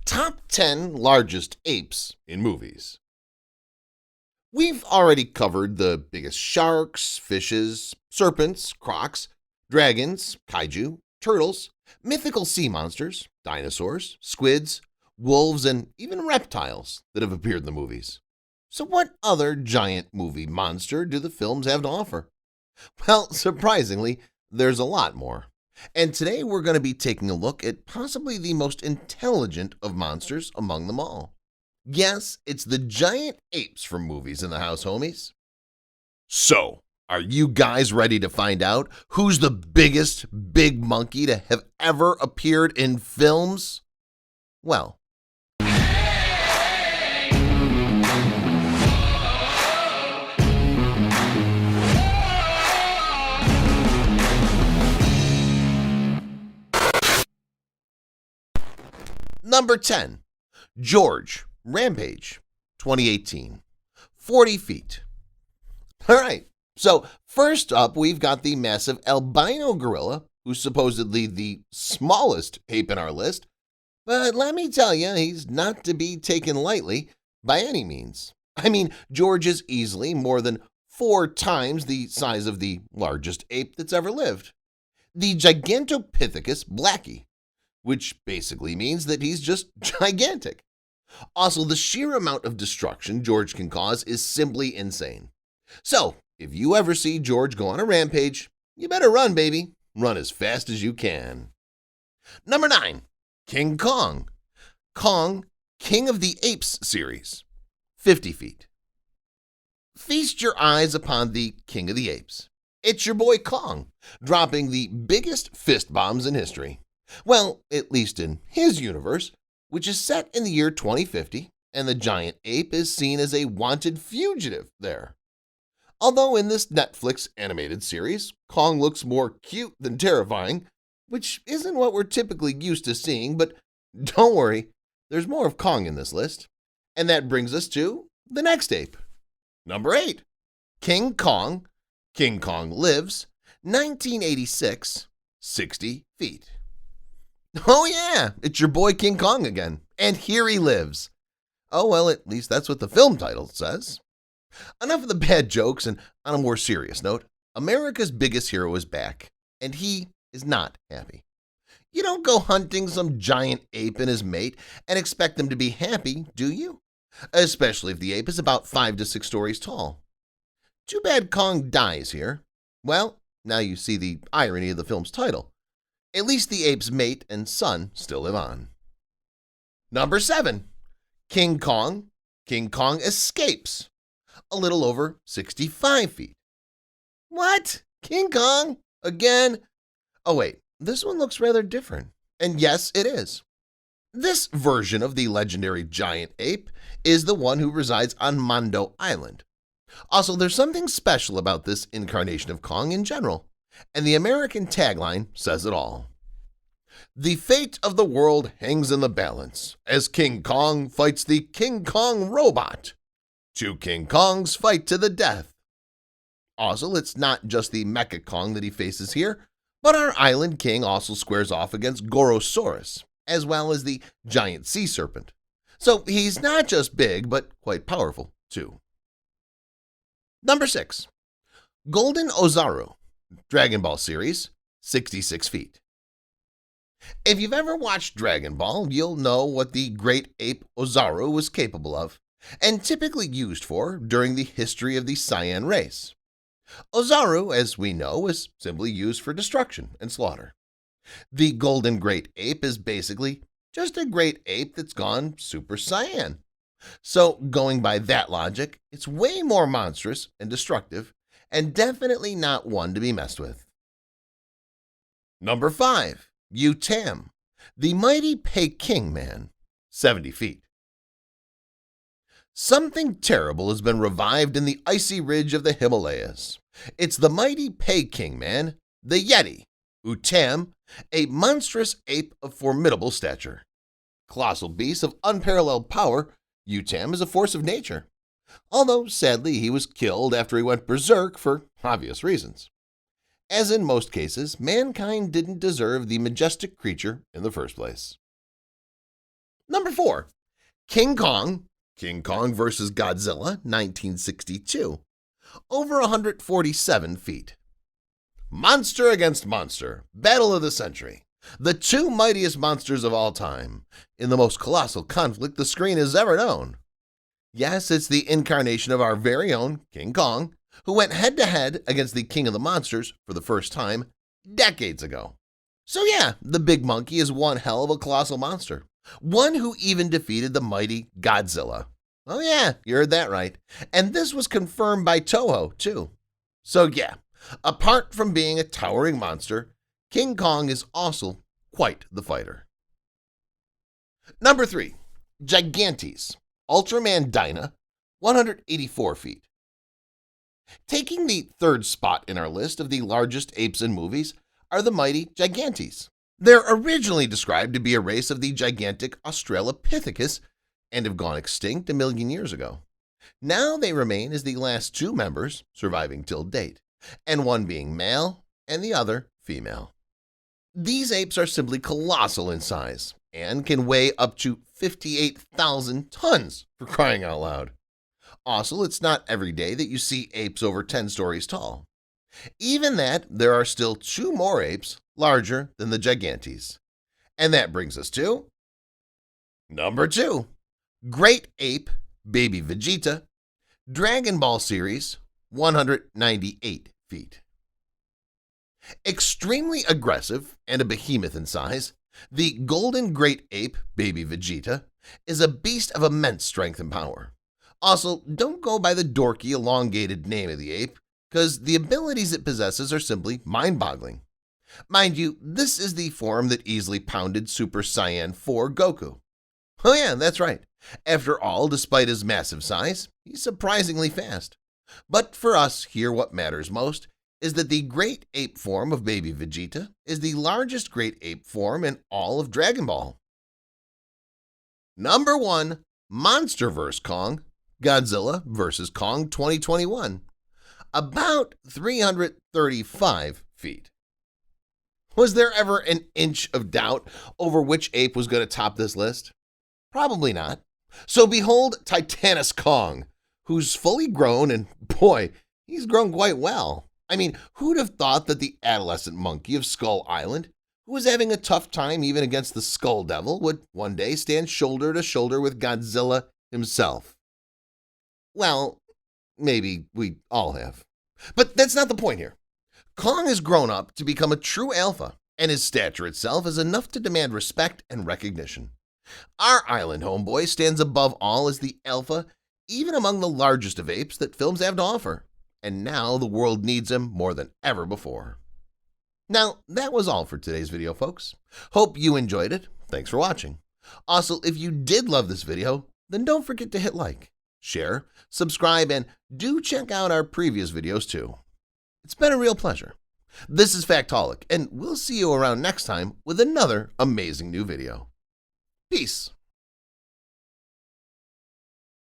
Top 10 largest apes in movies. We've already covered the biggest sharks, fishes, serpents, crocs, dragons, kaiju, turtles, mythical sea monsters, dinosaurs, squids, wolves, and even reptiles that have appeared in the movies. So, what other giant movie monster do the films have to offer? Well, surprisingly, there's a lot more. And today we're going to be taking a look at possibly the most intelligent of monsters among them all. Yes, it's the giant apes from movies in the house, homies. So, are you guys ready to find out who's the biggest big monkey to have ever appeared in films? Well, number 10, George, Rampage, 2018, 40 feet. All right, so first up, we've got the massive albino gorilla, who's supposedly the smallest ape in our list. But let me tell you, he's not to be taken lightly by any means. I mean, George is easily more than 4 times the size of the largest ape that's ever lived, the Gigantopithecus blackie, which basically means that he's just gigantic. Also, the sheer amount of destruction George can cause is simply insane. So, if you ever see George go on a rampage, you better run, baby. Run as fast as you can. Number 9, King Kong. Kong, King of the Apes series, 50 feet. Feast your eyes upon the King of the Apes. It's your boy Kong, dropping the biggest fist bombs in history. Well, at least in his universe, which is set in the year 2050, and the giant ape is seen as a wanted fugitive there. Although in this Netflix animated series, Kong looks more cute than terrifying, which isn't what we're typically used to seeing, but don't worry, there's more of Kong in this list. And that brings us to the next ape. Number 8, King Kong. King Kong lives, 1986, 60 feet. Oh yeah, it's your boy King Kong again, and here he lives. Oh well, at least that's what the film title says. Enough of the bad jokes, and on a more serious note, America's biggest hero is back, and he is not happy. You don't go hunting some giant ape and his mate and expect them to be happy, do you? Especially if the ape is about 5 to 6 stories tall. Too bad Kong dies here. Well, now you see the irony of the film's title. At least the ape's mate and son still live on. Number 7, King Kong. King Kong escapes, a little over 65 feet. What? King Kong? Again? Oh wait, this one looks rather different. And yes, it is. This version of the legendary giant ape is the one who resides on Mondo Island. Also, there's something special about this incarnation of Kong in general, and the American tagline says it all. The fate of the world hangs in the balance as King Kong fights the King Kong robot. 2 King Kongs fight to the death. Also, it's not just the Mecha Kong that he faces here, but our island king also squares off against Gorosaurus, as well as the giant sea serpent. So he's not just big, but quite powerful, too. Number 6, Golden Ozaru, Dragon Ball series, 66 feet. If you've ever watched Dragon Ball, you'll know what the great ape Ozaru was capable of, and typically used for during the history of the Saiyan race. Ozaru, as we know, is simply used for destruction and slaughter. The Golden Great Ape is basically just a great ape that's gone Super Saiyan. So, going by that logic, it's way more monstrous and destructive, and definitely not one to be messed with. Number 5, Tam, the mighty Peking man, 70 feet. Something terrible has been revived in the icy ridge of the Himalayas. It's the mighty Peking man, the Yeti, Tam, a monstrous ape of formidable stature. Colossal beast of unparalleled power, Tam is a force of nature. Although, sadly, he was killed after he went berserk for obvious reasons. As in most cases, mankind didn't deserve the majestic creature in the first place. Number 4. King Kong. King Kong vs. Godzilla, 1962. Over 147 feet. Monster against monster. Battle of the century. The two mightiest monsters of all time, in the most colossal conflict the screen has ever known. Yes, it's the incarnation of our very own King Kong, who went head-to-head against the king of the monsters for the first time decades ago. So yeah, the big monkey is one hell of a colossal monster. One who even defeated the mighty Godzilla. Oh yeah, you heard that right. And this was confirmed by Toho, too. So yeah, apart from being a towering monster, King Kong is also quite the fighter. Number 3. Gigantes. Ultraman Dyna, 184 feet. Taking the third spot in our list of the largest apes in movies are the mighty Gigantes. They're originally described to be a race of the gigantic Australopithecus and have gone extinct a million years ago. Now they remain as the last two members surviving till date, and one being male and the other female. These apes are simply colossal in size and can weigh up to 58,000 tons, for crying out loud. Also, it's not every day that you see apes over 10 stories tall. Even that, there are still two more apes larger than the Gigantes. And that brings us to number 2. Great Ape Baby Vegeta, Dragon Ball series, 198 feet. Extremely aggressive and a behemoth in size, the golden great ape Baby Vegeta is a beast of immense strength and power. Also, don't go by the dorky, elongated name of the ape, because the abilities it possesses are simply mind-boggling. Mind you, this is the form that easily pounded Super Saiyan 4 Goku. Oh yeah, that's right. After all, despite his massive size, he's surprisingly fast. But for us here, what matters most is that the great ape form of Baby Vegeta is the largest great ape form in all of Dragon Ball. Number 1. Monster vs. Kong, Godzilla vs. Kong 2021. About 335 feet. Was there ever an inch of doubt over which ape was going to top this list? Probably not. So behold Titanus Kong, who's fully grown, and boy, he's grown quite well. I mean, who'd have thought that the adolescent monkey of Skull Island, who was having a tough time even against the Skull Devil, would one day stand shoulder to shoulder with Godzilla himself? Well, maybe we all have. But that's not the point here. Kong has grown up to become a true alpha, and his stature itself is enough to demand respect and recognition. Our island homeboy stands above all as the alpha, even among the largest of apes that films have to offer. And now the world needs him more than ever before. Now, that was all for today's video, folks. Hope you enjoyed it. Thanks for watching. Also, if you did love this video, then don't forget to hit like, share, subscribe, and do check out our previous videos too. It's been a real pleasure. This is Factaholic, and we'll see you around next time with another amazing new video. Peace.